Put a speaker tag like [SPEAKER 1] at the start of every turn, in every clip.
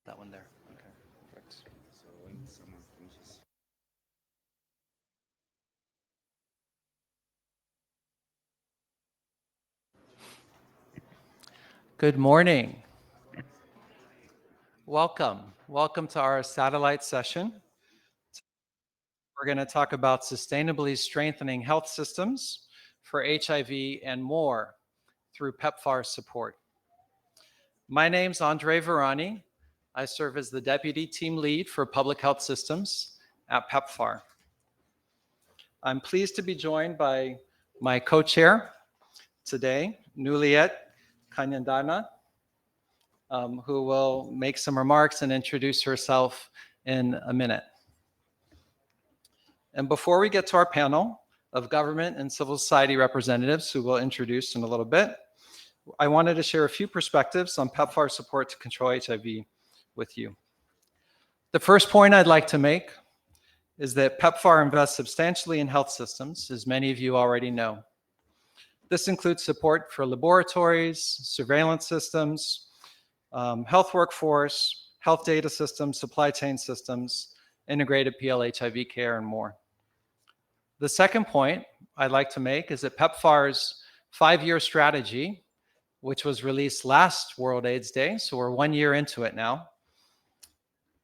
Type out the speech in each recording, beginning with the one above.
[SPEAKER 1] That one there. Okay, perfect.
[SPEAKER 2] So when someone finishes.
[SPEAKER 1] Good morning. Welcome. Welcome to our satellite session. We're going to talk about sustainably strengthening health systems for HIV and more through PEPFAR support. My name's Andre Virani. I serve as the Deputy Team Lead for Public Health Systems at PEPFAR. I'm pleased to be joined by my co-chair today, Nuliet Kanyandana, who will make some remarks and introduce herself in a minute. And before we get to our panel of government and civil society representatives, who we'll introduce in a little bit, I wanted to share a few perspectives on PEPFAR support to control HIV with you. The first point I'd like to make is that PEPFAR invests substantially in health systems, as many of you already know. This includes support for laboratories, surveillance systems, health workforce, health data systems, supply chain systems, integrated PL/HIV care, and more. The second point I'd like to make is that PEPFAR's 5-year strategy, which was released last World AIDS Day, so we're 1 year into it now,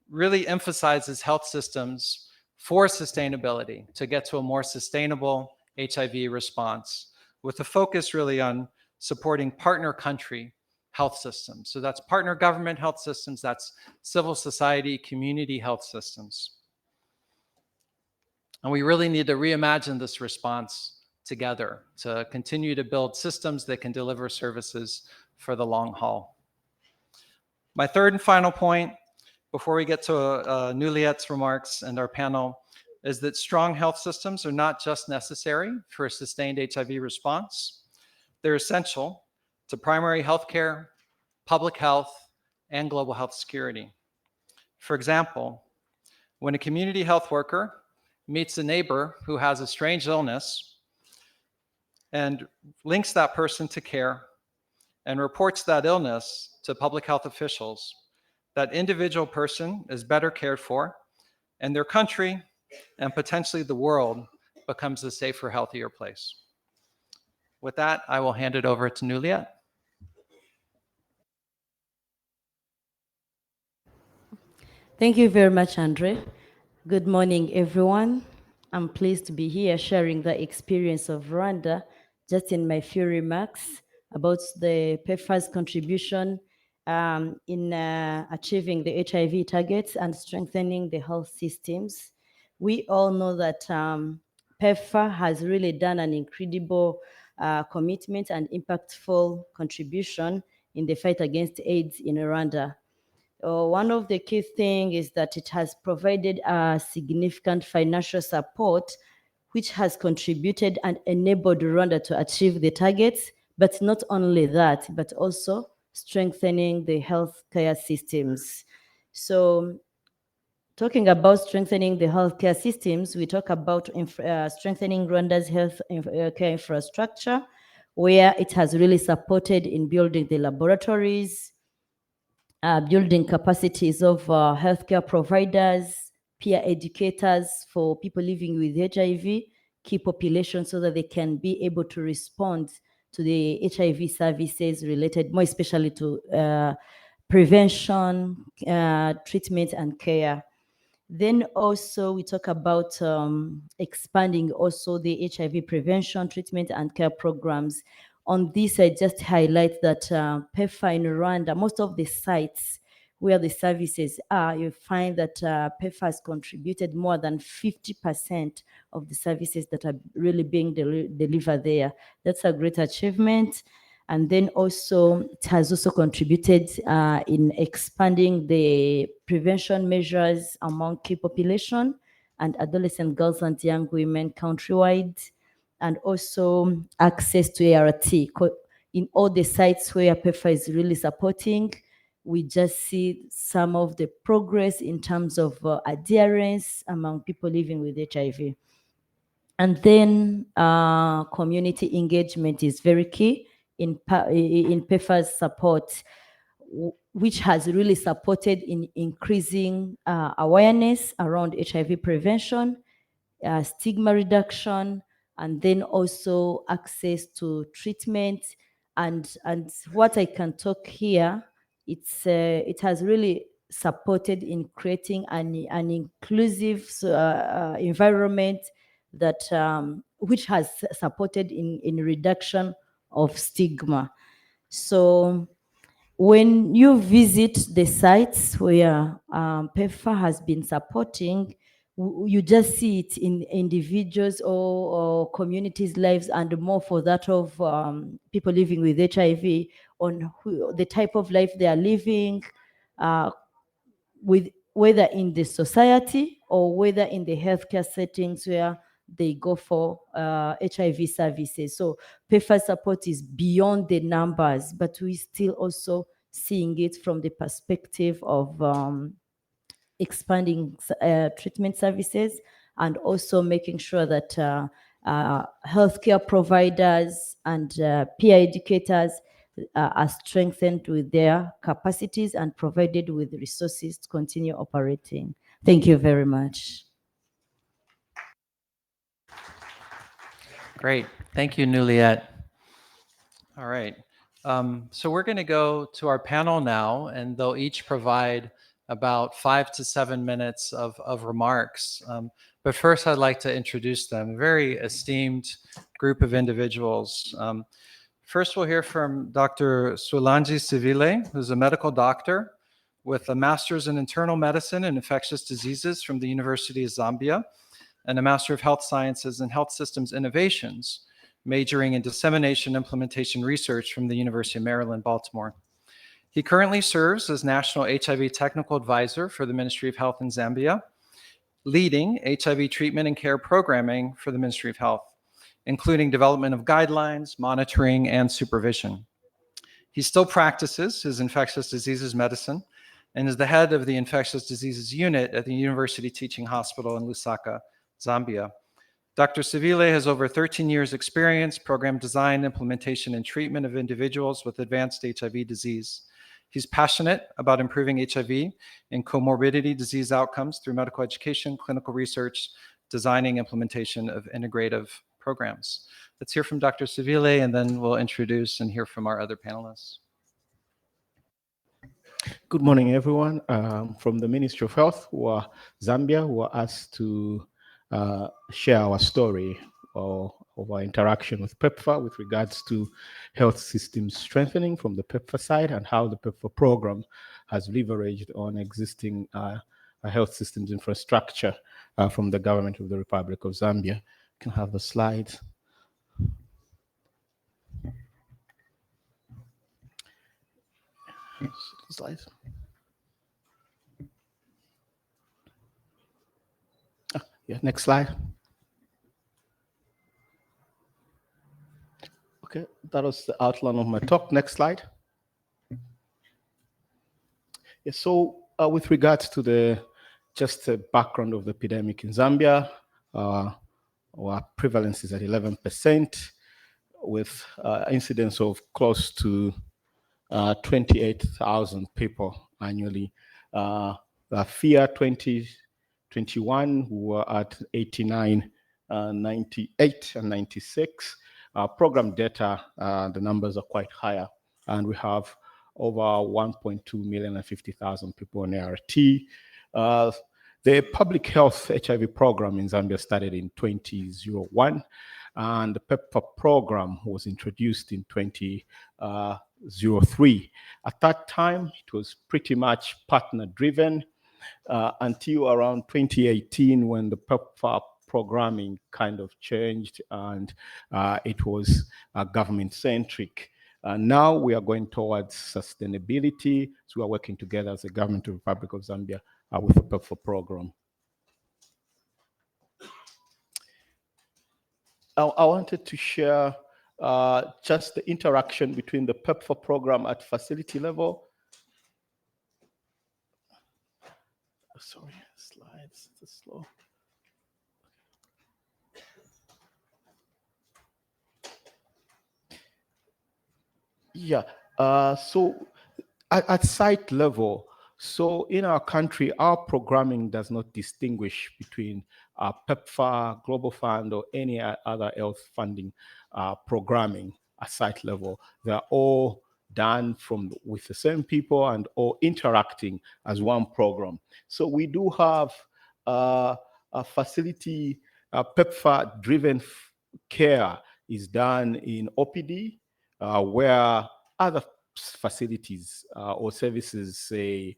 [SPEAKER 1] really emphasizes health systems for sustainability to get to a more sustainable HIV response, with a focus really on supporting partner country health systems. So that's partner government health systems, that's civil society, community health systems. And we really need to reimagine this response together to continue to build systems that can deliver services for the long haul. My third and final point, before we get to Nuliet's remarks and our panel, is that strong health systems are not just necessary for a sustained HIV response. They're essential to primary healthcare, public health, and global health security. For example, when a community health worker meets a neighbor who has a strange illness and links that person to care and reports that illness to public health officials, that individual person is better cared for, and their country and potentially the world becomes a safer, healthier place. With that, I will hand it over to Nuliet.
[SPEAKER 3] Thank you very much, Andre. Good morning, everyone. I'm pleased to be here sharing the experience of Rwanda, just in my few remarks about the PEPFAR's contribution in achieving the HIV targets and strengthening the health systems. We all know that PEPFAR has really done an incredible commitment and impactful contribution in the fight against AIDS in Rwanda. One of the key things is that it has provided significant financial support, which has contributed and enabled Rwanda to achieve the targets. But not only that, but also strengthening the healthcare systems. So, talking about strengthening the healthcare systems, we talk about strengthening Rwanda's care infrastructure, where it has really supported in building the laboratories, building capacities of healthcare providers, peer educators for people living with HIV, key population, so that they can be able to respond to the HIV services related, more especially to prevention, treatment, and care. Then also we talk about expanding also the HIV prevention, treatment, and care programs. On this, I just highlight that PEPFAR in Rwanda, most of the sites where the services are, you find that PEPFAR has contributed more than 50% of the services that are really being delivered there. That's a great achievement. And then also, it has also contributed in expanding the prevention measures among key population and adolescent girls and young women countrywide, and also access to ART. In all the sites where PEPFAR is really supporting, we just see some of the progress in terms of adherence among people living with HIV. And then community engagement is very key in PEPFAR's support. which has really supported in increasing awareness around HIV prevention, stigma reduction, and then also access to treatment. And what I can talk here, it has really supported in creating an inclusive environment that which has supported in reduction of stigma. So when you visit the sites where PEPFAR has been supporting, you just see it in individuals or communities' lives, and more for that of people living with HIV, on the type of life they are living, with whether in the society or whether in the healthcare settings where they go for HIV services. So PEPFAR support is beyond the numbers, but we still also seeing it from the perspective of expanding treatment services, and also making sure that healthcare providers and peer educators are strengthened with their capacities and provided with resources to continue operating. Thank you very much.
[SPEAKER 1] Great. Thank you, Nuliet. All right. So we're going to go to our panel now, and they'll each provide about 5 to 7 minutes of remarks. But first, I'd like to introduce them, a very esteemed group of individuals. First, we'll hear from Dr. Sulanji Sivile, who's a medical doctor with a master's in internal medicine and infectious diseases from the University of Zambia, and a Master of Health Sciences and Health Systems Innovations, majoring in dissemination implementation research from the University of Maryland, Baltimore. He currently serves as National HIV Technical Advisor for the Ministry of Health in Zambia, leading HIV treatment and care programming for the Ministry of Health, including development of guidelines, monitoring, and supervision. He still practices his infectious diseases medicine and is the head of the infectious diseases unit at the University Teaching Hospital in Lusaka, Zambia. Dr. Sivile has over 13 years experience, program design, implementation, and treatment of individuals with advanced HIV disease. He's passionate about improving HIV and comorbidity disease outcomes through medical education, clinical research, designing implementation of integrative programs. Let's hear from Dr. Sivile, and then we'll introduce and hear from our other panelists.
[SPEAKER 2] Good morning, everyone. From the Ministry of Health, Zambia, who are asked to share our story of our interaction with PEPFAR with regards to health systems strengthening from the PEPFAR side, and how the PEPFAR program has leveraged on existing health systems infrastructure from the government of the Republic of Zambia. You can have the slides. Slides. Yeah, next slide. Okay, that was the outline of my talk. Next slide. Yeah, so with regards to the background of the epidemic in Zambia, our prevalence is at 11%, with incidence of close to 28,000 people annually. FIA 2021, we were at 89, 98, and 96. Program data, the numbers are quite higher, and we have over 1.2 million and 50,000 people on ART. The public health HIV program in Zambia started in 2001, and the PEPFAR program was introduced in 2003. At that time, it was pretty much partner-driven until around 2018, when the PEPFAR programming kind of changed, and it was government-centric. Now we are going towards sustainability, so we are working together as a government of the Republic of Zambia with the PEPFAR program. I wanted to share just the interaction between the PEPFAR program at facility level. Sorry, slides, it's slow. Yeah, so at site level, so in our country, our programming does not distinguish between PEPFAR, Global Fund, or any other health funding programming at site level. They're all done with the same people and all interacting as one program. So we do have a facility, PEPFAR-driven care is done in OPD, where other facilities or services, say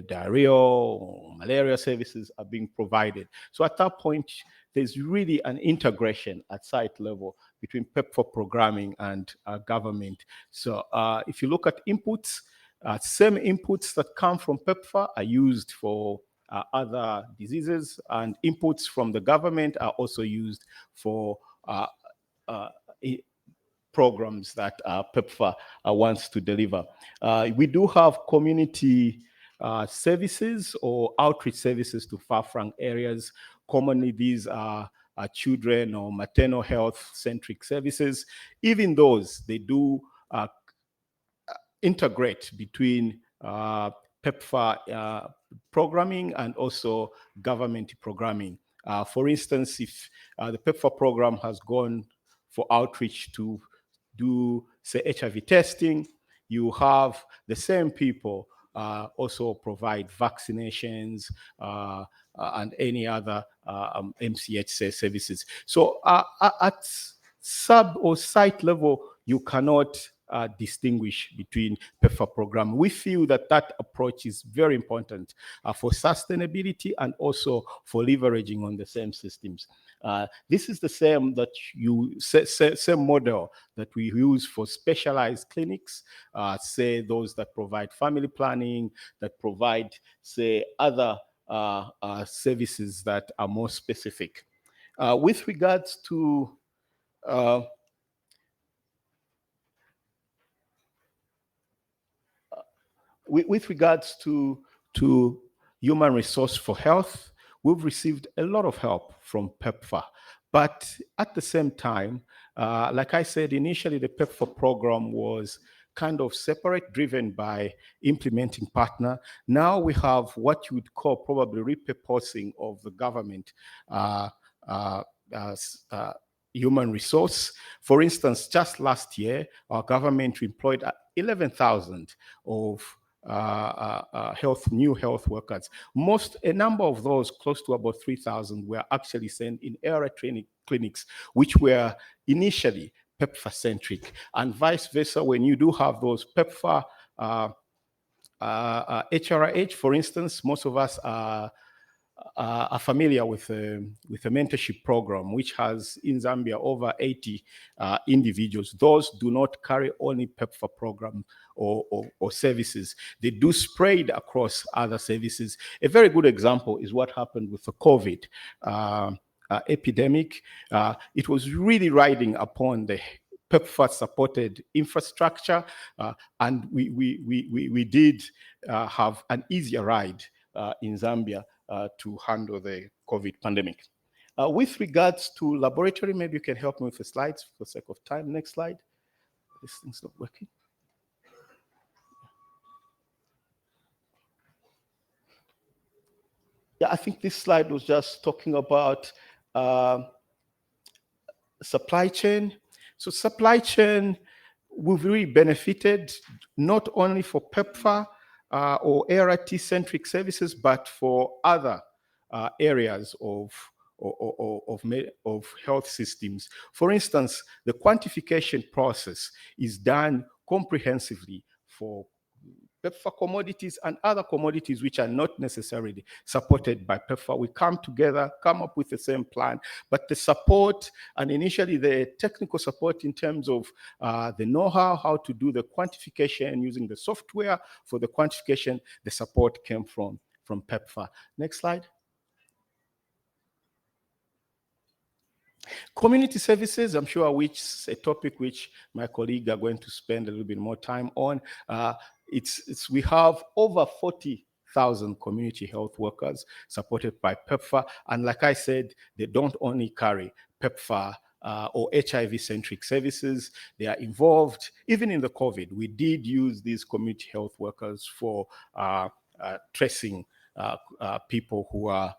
[SPEAKER 2] diarrhea or malaria services, are being provided. So at that point, there's really an integration at site level between PEPFAR programming and government. So if you look at inputs, same inputs that come from PEPFAR are used for other diseases, and inputs from the government are also used for programs that PEPFAR wants to deliver. We do have community services or outreach services to far-flung areas. Commonly, these are children or maternal health-centric services. Even those, they do integrate between PEPFAR programming and also government programming. For instance, if the PEPFAR program has gone for outreach to do, say, HIV testing, you have the same people also provide vaccinations and any other MCH services. So at sub or site level, you cannot distinguish between PEPFAR program. We feel that that approach is very important for sustainability and also for leveraging on the same systems. This is the same same model that we use for specialized clinics, say those that provide family planning, that provide, say, other services that are more specific. With regards to with regards to human resource for health, we've received a lot of help from PEPFAR. But at the same time, like I said, initially the PEPFAR program was kind of separate, driven by implementing partner. Now we have what you would call probably repurposing of the government human resource. For instance, just last year, our government employed 11,000 of new health workers. A number of those, close to about 3,000, were actually sent in area training clinics, which were initially PEPFAR-centric, and vice versa. When you do have those PEPFAR HRH, for instance, most of us are familiar with a mentorship program, which has in Zambia over 80 individuals. Those do not carry only PEPFAR program or services. They do spread across other services. A very good example is what happened with the COVID epidemic. It was really riding upon the PEPFAR-supported infrastructure, and we did have an easier ride in Zambia to handle the COVID pandemic. With regards to laboratory, maybe you can help me with the slides for the sake of time. Next slide. This thing's not working. Yeah, I think this slide was just talking about supply chain. So supply chain, we've really benefited not only for PEPFAR or ART-centric services, but for other areas of health systems. For instance, the quantification process is done comprehensively for PEPFAR commodities and other commodities which are not necessarily supported by PEPFAR. We come together, come up with the same plan, but the support and initially the technical support in terms of the know-how, how to do the quantification using the software for the quantification, the support came from PEPFAR. Next slide. Community services, I'm sure, which is a topic which my colleague are going to spend a little bit more time on. We have over 40,000 community health workers supported by PEPFAR. And like I said, they don't only carry PEPFAR or HIV-centric services. They are involved, even in the COVID. We did use these community health workers for tracing people who are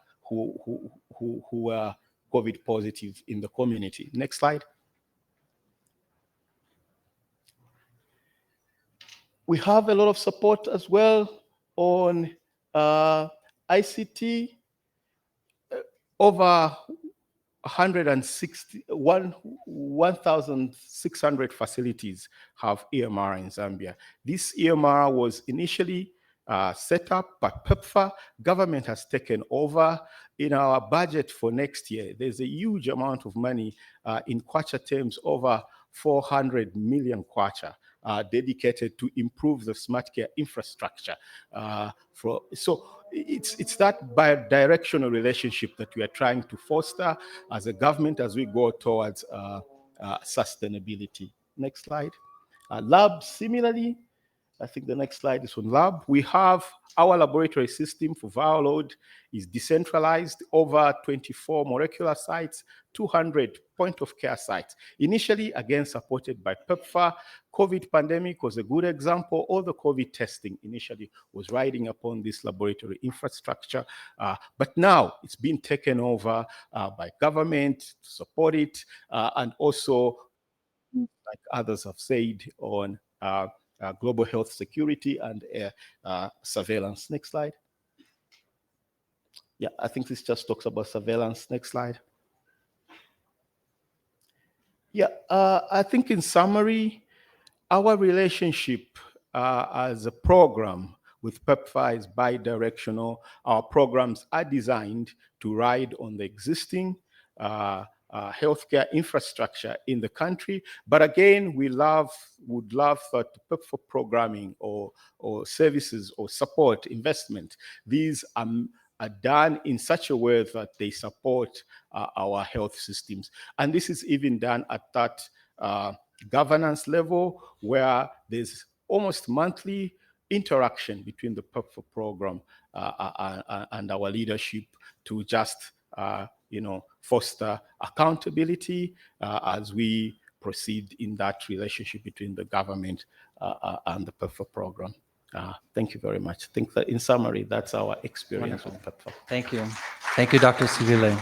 [SPEAKER 2] COVID positive in the community. Next slide. We have a lot of support as well on ICT. Over 1,600 facilities have EMR in Zambia. This EMR was initially set up by PEPFAR. Government has taken over. In our budget for next year, there's a huge amount of money in kwacha terms, over 400 million kwacha dedicated to improve the smart care infrastructure. So it's that bi-directional relationship that we are trying to foster as a government as we go towards sustainability. Next slide. Lab, similarly, I think the next slide is on lab. We have our laboratory system for viral load is decentralized over 24 molecular sites, 200 point of care sites. Initially, again, supported by PEPFAR. COVID pandemic was a good example. All the COVID testing initially was riding upon this laboratory infrastructure. But now it's been taken over by government to support it, and also, like others have said, on global health security and surveillance. Next slide. Yeah, I think this just talks about surveillance. Next slide. Yeah, I think in summary, our relationship as a program with PEPFAR is bi-directional. Our programs are designed to ride on the existing healthcare infrastructure in the country. But again, would love that PEPFAR programming or services or support investment, these are done in such a way that they support our health systems. And this is even done at that governance level, where there's almost monthly interaction between the PEPFAR program and our leadership to just foster accountability as we proceed in that relationship between the government and the PEPFAR program. Thank you very much. I think that in summary, that's our experience with PEPFAR.
[SPEAKER 1] Thank you. Thank you, Dr. Sibile.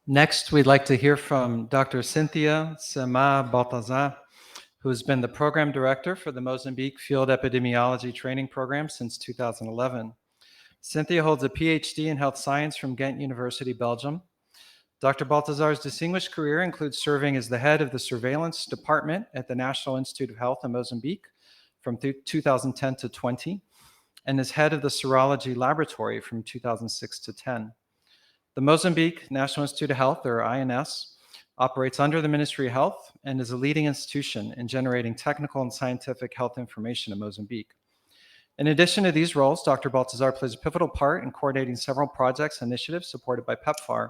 [SPEAKER 1] Next, we'd like to hear from Dr. Cynthia Sema Baltazar, who's been the program director for the Mozambique Field Epidemiology Training Program since 2011. Cynthia holds a PhD in health science from Ghent University, Belgium. Dr. Baltazar's distinguished career includes serving as the head of the surveillance department at the National Institute of Health in Mozambique from 2010 to 20, and as head of the serology laboratory from 2006 to 10. The Mozambique National Institute of Health, or INS, operates under the Ministry of Health and is a leading institution in generating technical and scientific health information in Mozambique. In addition to these roles, Dr. Baltazar plays a pivotal part in coordinating several projects and initiatives supported by PEPFAR.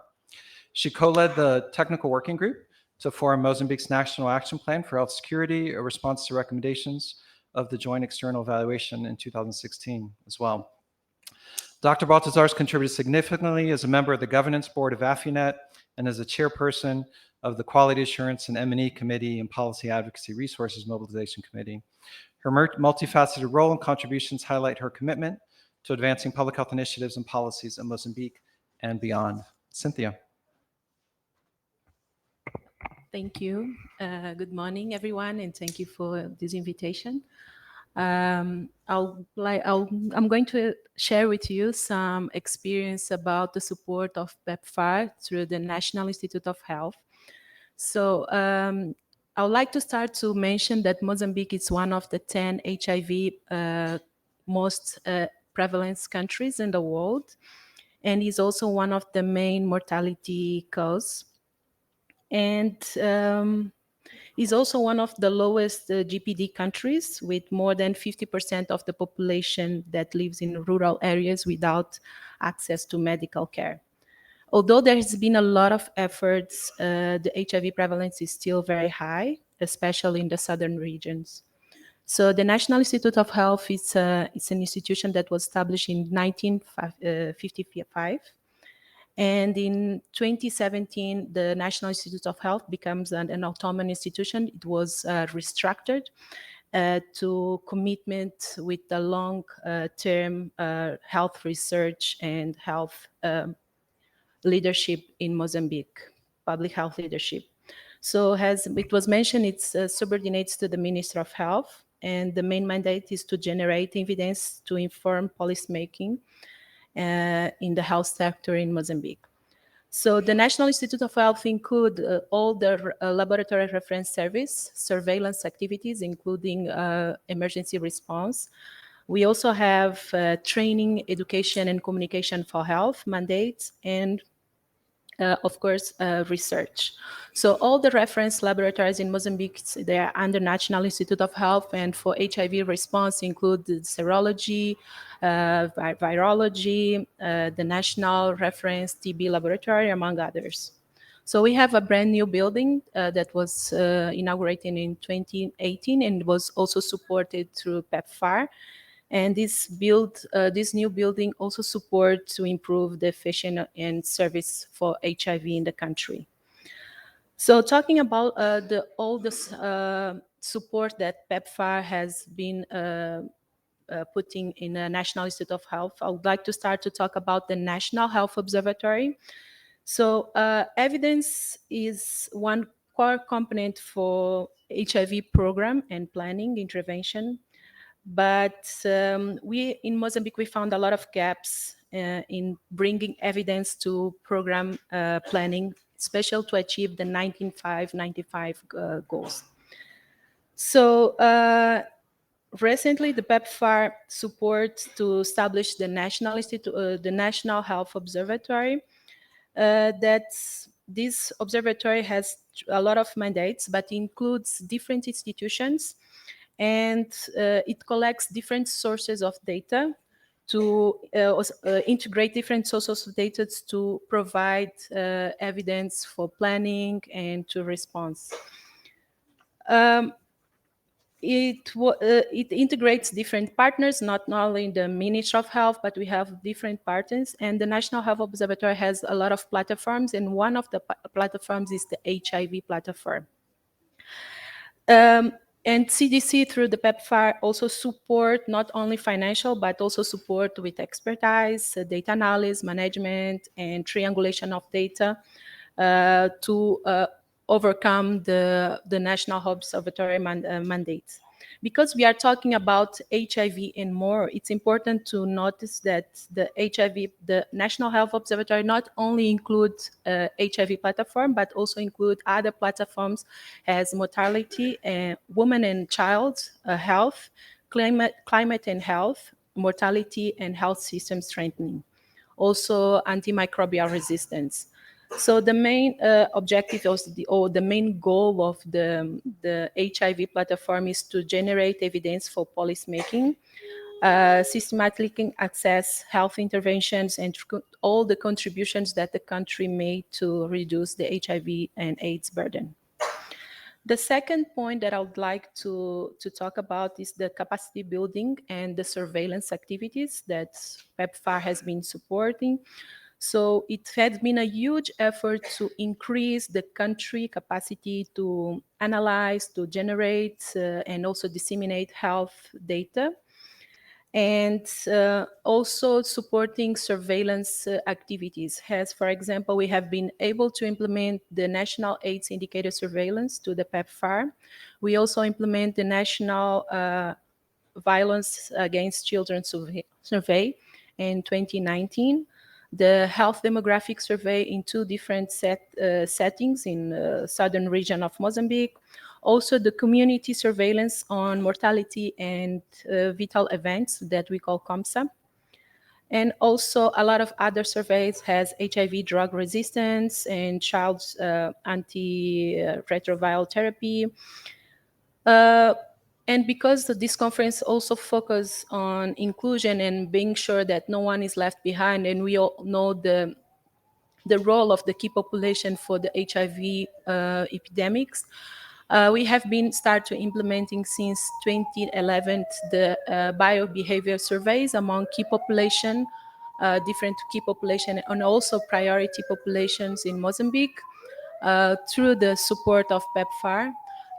[SPEAKER 1] She co-led the technical working group to form Mozambique's National Action Plan for Health Security, a response to recommendations of the Joint External Evaluation in 2016 as well. Dr. Baltazar has contributed significantly as a member of the governance board of AFINET and as a chairperson of the Quality Assurance and M&E Committee and Policy Advocacy Resources Mobilization Committee. Her multifaceted role and contributions highlight her commitment to advancing public health initiatives and policies in Mozambique and beyond. Cynthia.
[SPEAKER 4] Thank you. Good morning, everyone, and thank you for this invitation. I'm going to share with you some experience about the support of PEPFAR through the National Institute of Health. So I would like to start to mention that Mozambique is one of the 10 HIV most prevalent countries in the world, and is also one of the main mortality causes. And is also one of the lowest GPD countries, with more than 50% of the population that lives in rural areas without access to medical care. Although there has been a lot of efforts, the HIV prevalence is still very high, especially in the southern regions. So the National Institute of Health it's an institution that was established in 1955. And in 2017, the National Institute of Health becomes an autonomous institution. It was restructured to commitment with the long-term health research and health leadership in Mozambique, public health leadership. So as it was mentioned, it's subordinates to the Minister of Health, and the main mandate is to generate evidence to inform policymaking in the health sector in Mozambique. So the National Institute of Health include all the laboratory reference service, surveillance activities, including emergency response. We also have training, education, and communication for health mandates, and of course, research. So all the reference laboratories in Mozambique, they are under National Institute of Health, and for HIV response include the serology, virology, the National Reference TB Laboratory, among others. So we have a brand new building that was inaugurated in 2018 and was also supported through PEPFAR. And this new building also supports to improve the efficient and service for HIV in the country. So talking about all the support that PEPFAR has been putting in the National Institute of Health, I would like to start to talk about the National Health Observatory. So evidence is one core component for HIV program and planning intervention. But we in Mozambique, we found a lot of gaps in bringing evidence to program planning, especially to achieve the 19.5-95 goals. So recently, the PEPFAR supports to establish the National Institute, the National Health Observatory. This observatory has a lot of mandates, but includes different institutions, and it collects different sources of data to integrate different sources of data to provide evidence for planning and to response. It integrates different partners, not only the Ministry of Health, but we have different partners. And the National Health Observatory has a lot of platforms, and one of the platforms is the HIV platform. And CDC through the PEPFAR also support not only financial, but also support with expertise, data analysis, management, and triangulation of data to overcome the National Health Observatory mandates. Because we are talking about HIV and more, it's important to notice that the National Health Observatory not only includes HIV platform, but also include other platforms as mortality, women and child health, climate and health, mortality and health system strengthening, also antimicrobial resistance. So the main objective or the main goal of the HIV platform is to generate evidence for policymaking, systematically access health interventions, and all the contributions that the country made to reduce the HIV and AIDS burden. The second point that I would like to talk about is the capacity building and the surveillance activities that PEPFAR has been supporting. So it has been a huge effort to increase the country capacity to analyze, to generate, and also disseminate health data. And also supporting surveillance activities. As, for example, we have been able to implement the National AIDS Indicator Surveillance to the PEPFAR. We also implement the National Violence Against Children Survey in 2019. The health demographic survey in two different settings in the southern region of Mozambique. Also the community surveillance on mortality and vital events that we call COMSA. And also a lot of other surveys has HIV drug resistance and child's antiretroviral therapy. And because this conference also focuses on inclusion and being sure that no one is left behind, and we all know the role of the key population for the HIV epidemics, we have been started implementing since 2011 the biobehavior surveys among key population different key population and also priority populations in Mozambique through the support of PEPFAR.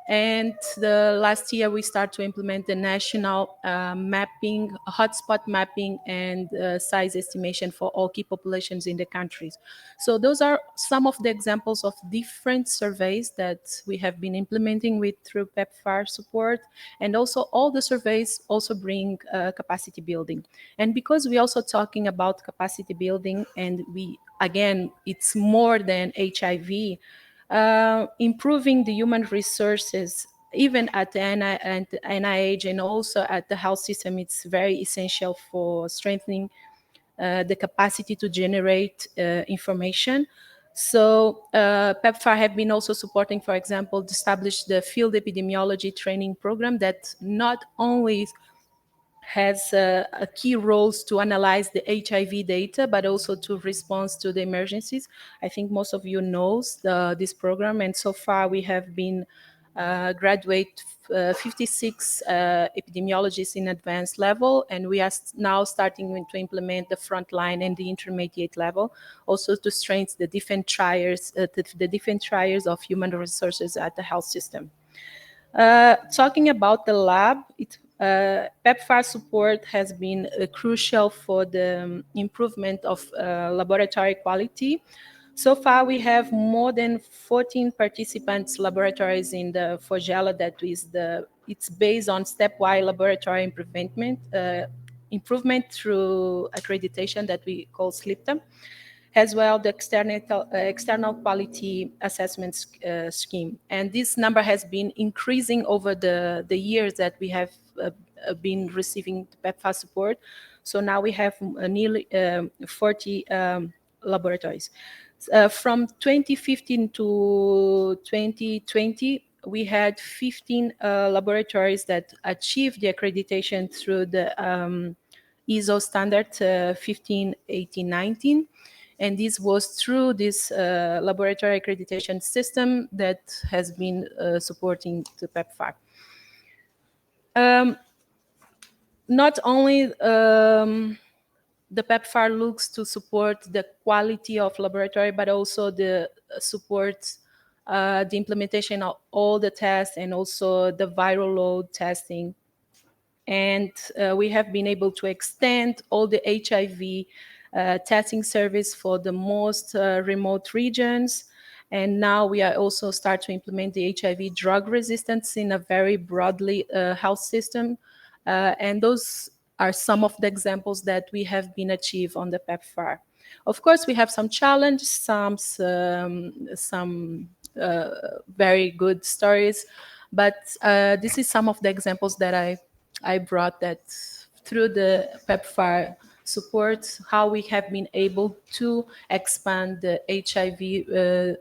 [SPEAKER 4] And the last year, we start to implement the national mapping, hotspot mapping, and size estimation for all key populations in the countries. So those are some of the examples of different surveys that we have been implementing through PEPFAR support. And also all the surveys also bring capacity building. And because we're also talking about capacity building, and again, it's more than HIV, improving the human resources, even at the NIH and also at the health system, it's very essential for strengthening the capacity to generate information. So PEPFAR have been also supporting, for example, to establish the field epidemiology training program that not only has a key roles to analyze the HIV data, but also to respond to the emergencies. I think most of you knows this program, and so far we have been graduate 56 epidemiologists in advanced level, and we are now starting to implement the frontline and the intermediate level, also to strengthen the different triers, of human resources at the health system. Talking about the lab, PEPFAR support has been crucial for the improvement of laboratory quality. So far, we have more than 14 participants laboratories in the Fogella. It's based on stepwise laboratory improvement through accreditation that we call SLIPTA, as well the external quality assessment scheme. And this number has been increasing over the years that we have been receiving PEPFAR support. So now we have nearly 40 laboratories. From 2015 to 2020, we had 15 laboratories that achieved the accreditation through the ISO standard 15/18/19. And this was through this laboratory accreditation system that has been supporting the PEPFAR. Not only the PEPFAR looks to support the quality of laboratory, but also the supports the implementation of all the tests and also the viral load testing. And we have been able to extend all the HIV testing service for the most remote regions. And now we are also start to implement the HIV drug resistance in a very broadly health system. And those are some of the examples that we have been achieved on the PEPFAR. Of course, we have some challenges, some very good stories, but this is some of the examples that I brought, that through the PEPFAR support, how we have been able to expand the HIV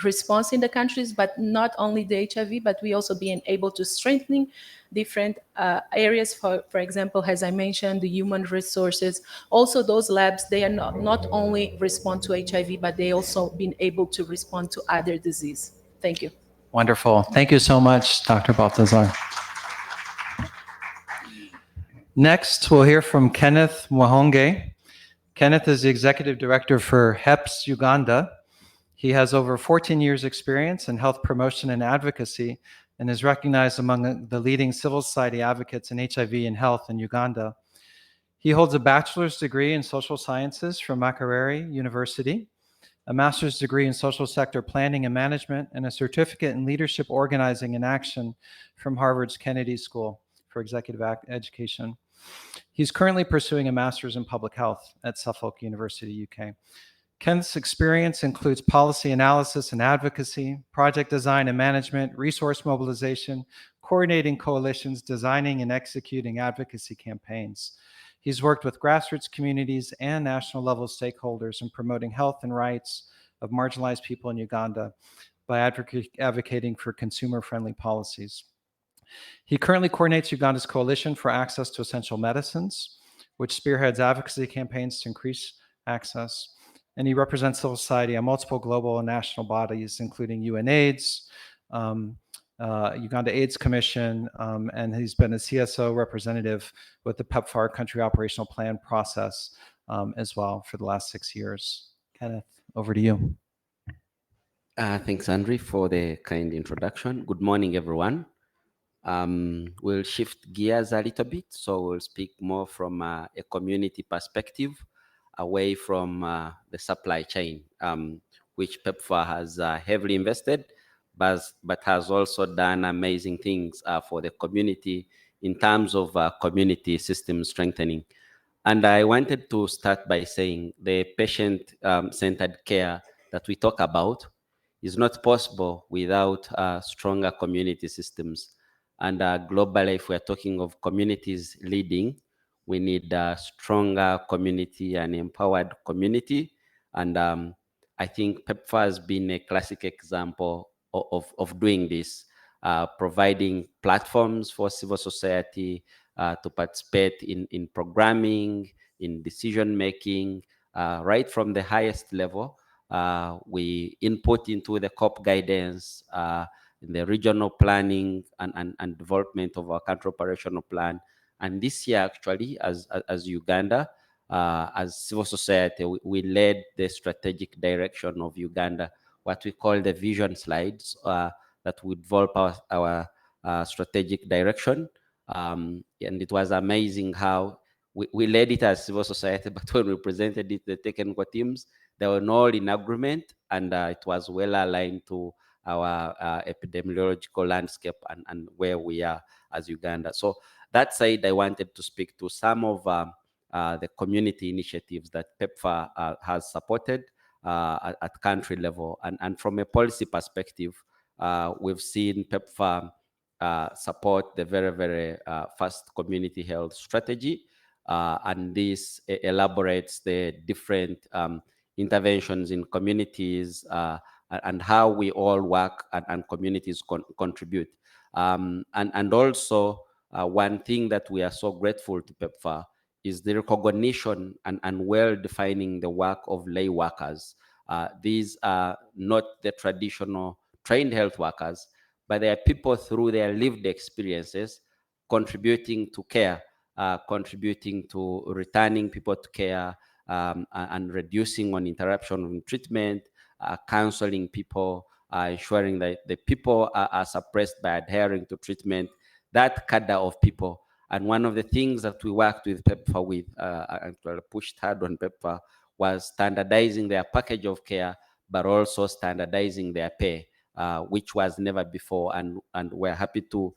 [SPEAKER 4] response in the countries, but not only the HIV, but we also being able to strengthening different areas. For example, as I mentioned, the human resources. Also, those labs, they are not only respond to HIV, but they also been able to respond to other disease. Thank you.
[SPEAKER 1] Wonderful. Thank you so much, Dr. Baltazar. Next, we'll hear from Kenneth Mwahonge. Kenneth is the Executive Director for HEPS Uganda. He has over 14 years experience in health promotion and advocacy and is recognized among the leading civil society advocates in HIV and health in Uganda. He holds a bachelor's degree in social sciences from Makerere University, a master's degree in social sector planning and management, and a certificate in leadership organizing and action from Harvard's Kennedy School for Executive Education. He's currently pursuing a master's in public health at Suffolk University, UK. Kenneth's experience includes policy analysis and advocacy, project design and management, resource mobilization, coordinating coalitions, designing and executing advocacy campaigns. He's worked with grassroots communities and national level stakeholders in promoting health and rights of marginalized people in Uganda by advocating for consumer-friendly policies. He currently coordinates Uganda's Coalition for Access to Essential Medicines, which spearheads advocacy campaigns to increase access. And he represents civil society on multiple global and national bodies, including UNAIDS, Uganda AIDS Commission, and he's been a CSO representative with the PEPFAR Country Operational Plan process as well for the last 6 years. Kenneth, over to you.
[SPEAKER 5] Thanks, Andre, for the kind introduction. Good morning, everyone. We'll shift gears a little bit, so we'll speak more from a community perspective, away from the supply chain, which PEPFAR has heavily invested, but has also done amazing things for the community in terms of community system strengthening. And I wanted to start by saying the patient-centered care that we talk about is not possible without stronger community systems. And globally, if we're talking of communities leading, we need a stronger community and empowered community. And I think PEPFAR has been a classic example of doing this, providing platforms for civil society to participate in programming, in decision-making, right from the highest level. We input into the COP guidance, in the regional planning and development of our country operational plan. And this year, actually, as Uganda, as civil society, we led the strategic direction of Uganda, what we call the vision slides, that would develop our strategic direction. And it was amazing how we led it as civil society, but when we presented it to the technical teams, they were all in agreement, and it was well aligned to our epidemiological landscape and where we are as Uganda. So that said, I wanted to speak to some of the community initiatives that PEPFAR has supported at country level. And from a policy perspective, we've seen PEPFAR support the very, very first community health strategy. And this elaborates the different interventions in communities and how we all work and communities contribute. And also, one thing that we are so grateful to PEPFAR is the recognition and well-defining the work of lay workers. These are not the traditional trained health workers, but they are people through their lived experiences contributing to care, contributing to returning people to care, and reducing on interruption in treatment, counseling people, ensuring that the people are suppressed by adhering to treatment, that cadre of people. And one of the things that we worked with PEPFAR with, and pushed hard on PEPFAR, was standardizing their package of care, but also standardizing their pay, which was never before. And we're happy to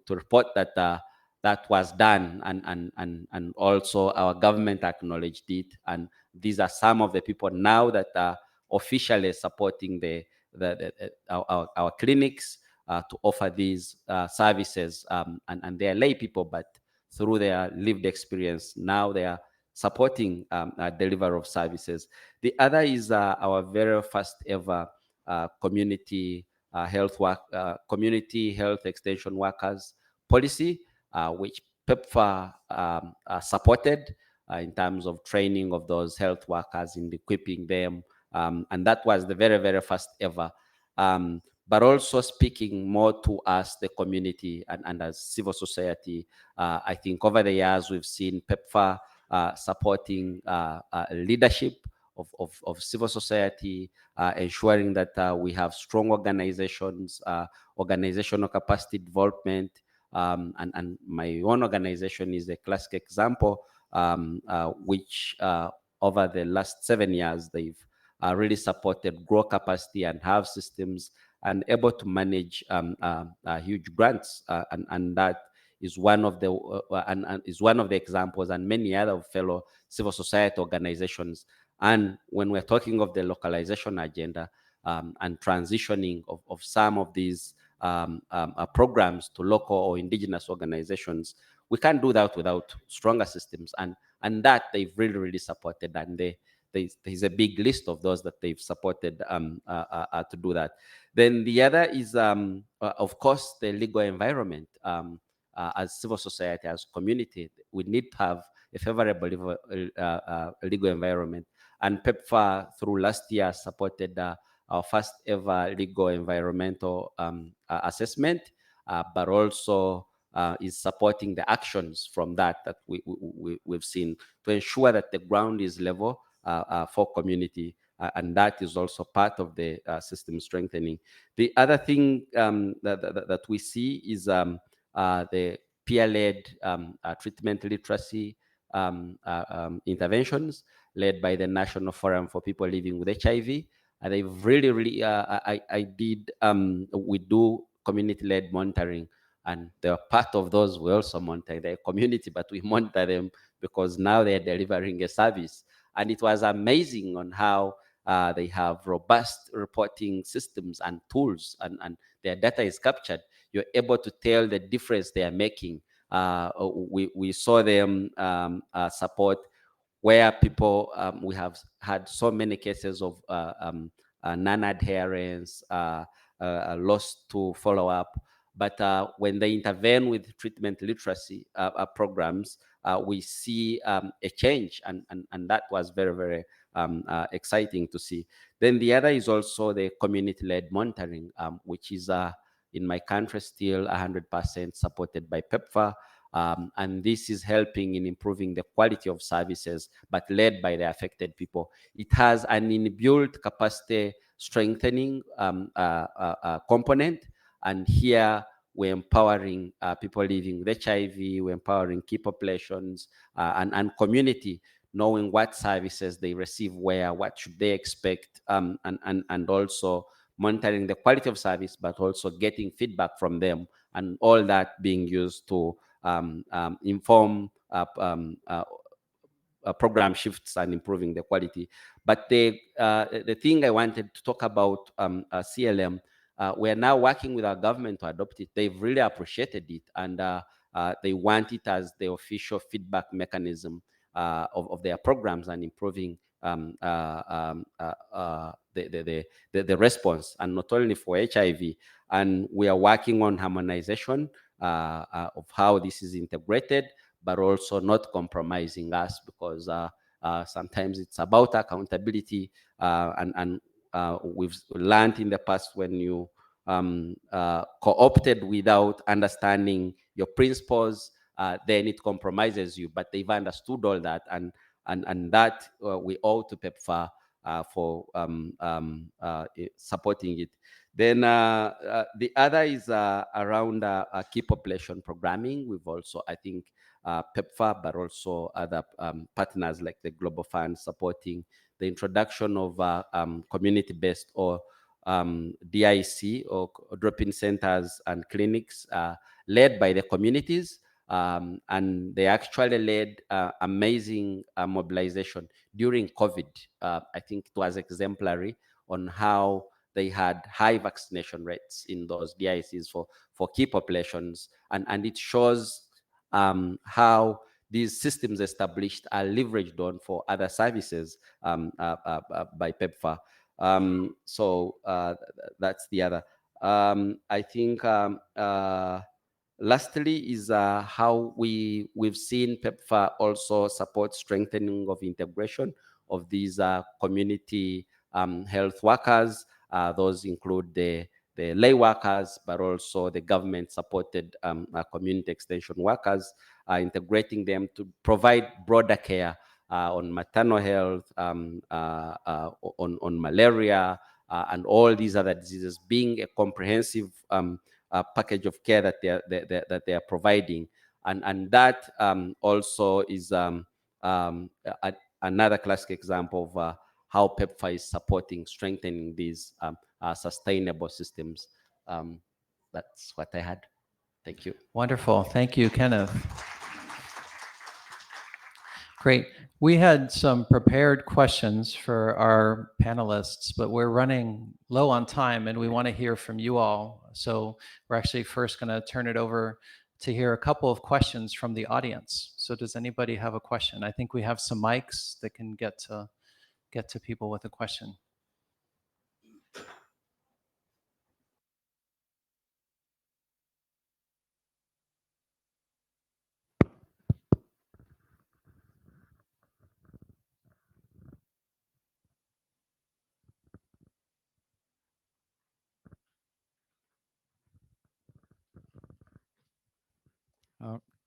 [SPEAKER 5] report that that was done, and also our government acknowledged it. And these are some of the people now that are officially supporting our clinics to offer these services, and they are lay people, but through their lived experience, now they are supporting delivery of services. The other is our very first ever community health extension workers policy, which PEPFAR supported in terms of training of those health workers and equipping them. And that was the very, very first ever. But also speaking more to us, the community, and as civil society. I think over the years, we've seen PEPFAR supporting leadership of civil society, ensuring that we have strong organizations, organizational capacity development. And my own organization is a classic example, which over the last 7 years, they've really supported grow capacity and have systems and able to manage huge grants. And that is one of the is one of the examples, and many other fellow civil society organizations. And when we're talking of the localization agenda and transitioning of some of these programs to local or indigenous organizations, we can't do that without stronger systems, and that they've really supported. And there's a big list of those that they've supported to do that. Then the other is, of course, the legal environment. As civil society, as community, we need to have a favorable legal environment. And PEPFAR, through last year, supported our first ever legal environmental assessment, but also is supporting the actions from that we've seen to ensure that the ground is level for community. And that is also part of the system strengthening. The other thing that we see is the peer-led treatment literacy interventions led by the National Forum for People Living with HIV. And they've really, we do community-led monitoring, and they're part of those. We also monitor their community, but we monitor them because now they're delivering a service. And it was amazing on how they have robust reporting systems and tools, and their data is captured. You're able to tell the difference they are making. We saw them support where people, we have had so many cases of non-adherence, loss to follow-up. But when they intervene with treatment literacy programs, we see a change, and that was very, very exciting to see. Then the other is also the community-led monitoring, which is in my country still 100% supported by PEPFAR. And this is helping in improving the quality of services, but led by the affected people. It has an inbuilt capacity strengthening component, and here we're empowering people living with HIV, we're empowering key populations and community, knowing what services they receive where, what should they expect, and also monitoring the quality of service, but also getting feedback from them, and all that being used to inform program shifts and improving the quality. But the thing I wanted to talk about, CLM, we're now working with our government to adopt it. They've really appreciated it, and they want it as the official feedback mechanism of their programs and improving the response, and not only for HIV. And we are working on harmonization of how this is integrated, but also not compromising us, because sometimes it's about accountability, and we've learned in the past when you co-opted without understanding your principles, then it compromises you. But they've understood all that, and that we owe to PEPFAR for supporting it. Then the other is around key population programming. We've also, I think, PEPFAR, but also other partners like the Global Fund supporting the introduction of community-based or DIC or drop-in centers and clinics led by the communities. And they actually led amazing mobilization during COVID. I think it was exemplary on how they had high vaccination rates in those DICs for key populations. And it shows how these systems established are leveraged on for other services by PEPFAR. So that's the other. I think lastly is how we've seen PEPFAR also support strengthening of integration of these community health workers. Those include the lay workers, but also the government-supported community extension workers, integrating them to provide broader care on maternal health, on malaria, and all these other diseases, being a comprehensive package of care that they are providing, and that also is another classic example of how PEPFAR is supporting strengthening these sustainable systems. That's what I had. Thank you.
[SPEAKER 1] Wonderful. Thank you, Kenneth. Great. We had some prepared questions for our panelists, but we're running low on time and we want to hear from you all. So we're actually first going to turn it over to hear a couple of questions from the audience. So does anybody have a question? I think we have some mics that can get to people with a question.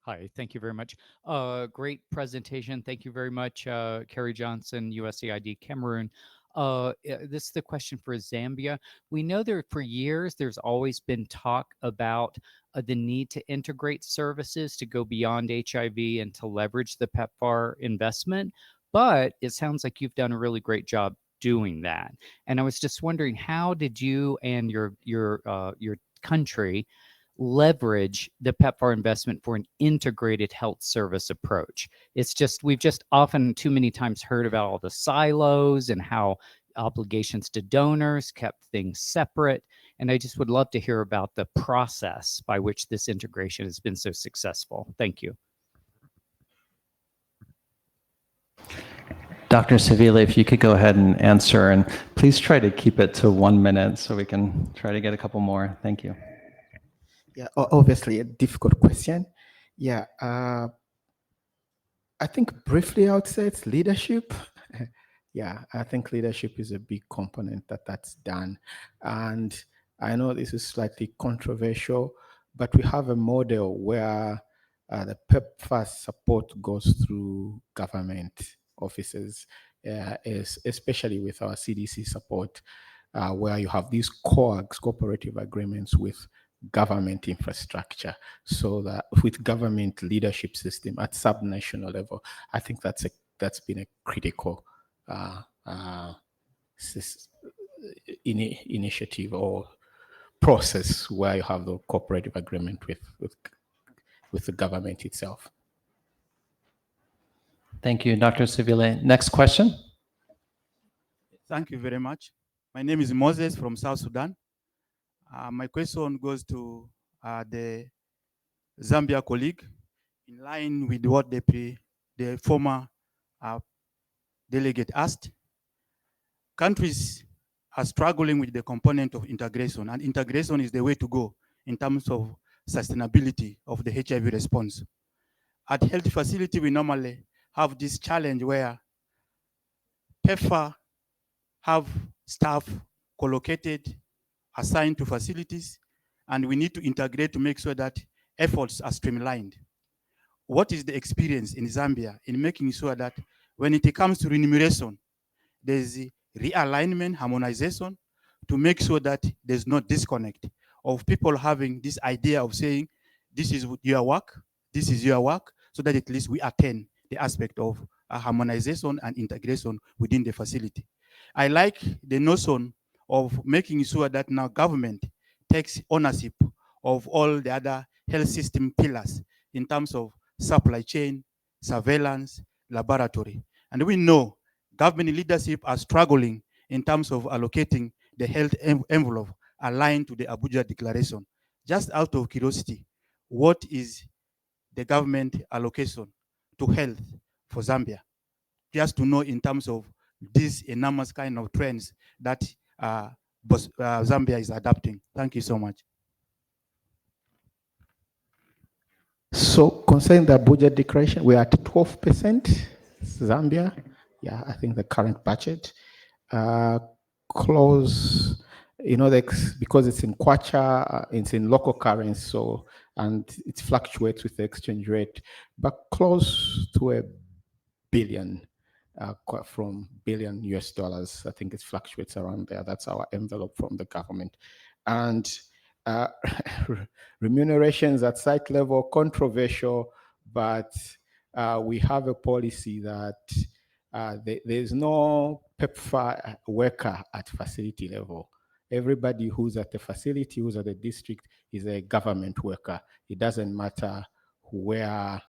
[SPEAKER 6] Hi, thank you very much. Great presentation. Thank you very much, Carrie Johnson, USAID Cameroon. This is the question for Zambia. We know there for years, there's always been talk about the need to integrate services to go beyond HIV and to leverage the PEPFAR investment, but it sounds like you've done a really great job doing that. And I was just wondering, how did you and your country leverage the PEPFAR investment for an integrated health service approach? It's just, we've just often too many times heard about all the silos and how obligations to donors kept things separate. And I just would love to hear about the process by which this integration has been so successful. Thank you.
[SPEAKER 1] Dr. Sevilla, if you could go ahead and answer, and please try to keep it to 1 minute so we can try to get a couple more. Thank you.
[SPEAKER 2] Yeah, obviously a difficult question. Yeah, I think briefly I would say it's leadership. Yeah, I think leadership is a big component that's done. And I know this is slightly controversial, but we have a model where the PEPFAR support goes through government offices, especially with our CDC support, where you have these cooperative agreements with government infrastructure, so that with government leadership system at subnational level. I think that's been a critical initiative or process where you have the cooperative agreement with the government itself.
[SPEAKER 1] Thank you, Dr. Sevilla. Next question.
[SPEAKER 7] Thank you very much. My name is Moses from South Sudan. My question goes to the Zambia colleague, in line with what the former delegate asked. Countries are struggling with the component of integration, and integration is the way to go in terms of sustainability of the HIV response. At health facility, we normally have this challenge where PEPFAR have staff collocated, assigned to facilities, and we need to integrate to make sure that efforts are streamlined. What is the experience in Zambia in making sure that when it comes to remuneration, there's realignment, harmonization, to make sure that there's no disconnect of people having this idea of saying, this is your work, this is your work, so that at least we attain the aspect of harmonization and integration within the facility. I like the notion of making sure that now government takes ownership of all the other health system pillars in terms of supply chain, surveillance, laboratory. And we know government leadership are struggling in terms of allocating the health envelope aligned to the Abuja Declaration. Just out of curiosity, what is the government allocation to health for Zambia? Just to know in terms of these enormous kind of trends that Zambia is adapting. Thank you so much.
[SPEAKER 2] So concerning the Abuja Declaration, we are at 12%, Zambia. Yeah, I think the current budget. Close, because it's in kwacha, it's in local currency, so, and it fluctuates with the exchange rate, but close to $1 billion, from billion US dollars. I think it fluctuates around there. That's our envelope from the government. And remunerations at site level, controversial, but we have a policy that there's no PEPFAR worker at facility level. Everybody who's at the facility, who's at the district, is a government worker. It doesn't matter where